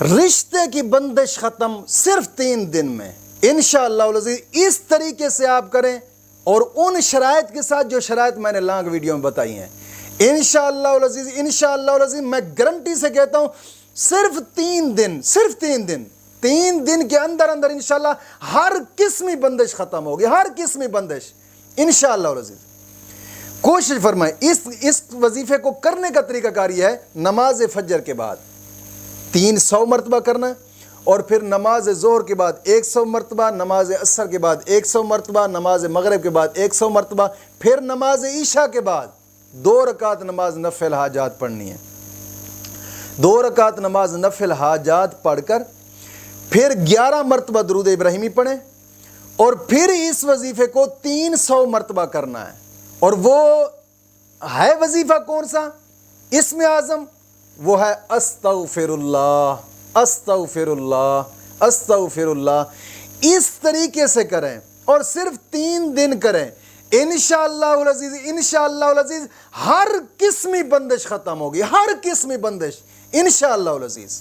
رشتے کی بندش ختم صرف 3 دن میں انشاءاللہ العزیز. اس طریقے سے آپ کریں اور ان شرائط کے ساتھ جو شرائط میں نے لانگ ویڈیو میں بتائی ہیں. انشاءاللہ العزیز انشاءاللہ العزیز میں گارنٹی سے کہتا ہوں صرف 3 دن، صرف 3 دن، 3 دن کے اندر اندر انشاءاللہ ہر قسمی بندش ختم ہوگی، ہر قسمی بندش انشاءاللہ العزیز. کوشش فرمائیں. اس وظیفے کو کرنے کا طریقہ کار یہ ہے، نماز فجر کے بعد 300 مرتبہ کرنا، اور پھر نماز ظہر کے بعد 100 مرتبہ، نماز عصر کے بعد 100 مرتبہ، نماز مغرب کے بعد 100 مرتبہ، پھر نماز عشاء کے بعد 2 رکعت نماز نفل حاجات پڑھنی ہے. 2 رکعت نماز نفل حاجات پڑھ کر پھر 11 مرتبہ درود ابراہیمی پڑھیں، اور پھر اس وظیفے کو 300 مرتبہ کرنا ہے. اور وہ ہے وظیفہ کون سا؟ اسم اعظم وہ ہے استغفر اللہ، استغفر اللہ، استغفر اللہ. اس طریقے سے کریں اور صرف 3 دن کریں. انشاءاللہ العزیز انشاءاللہ العزیز ہر قسمی بندش ختم ہوگی، ہر قسمی بندش انشاءاللہ العزیز.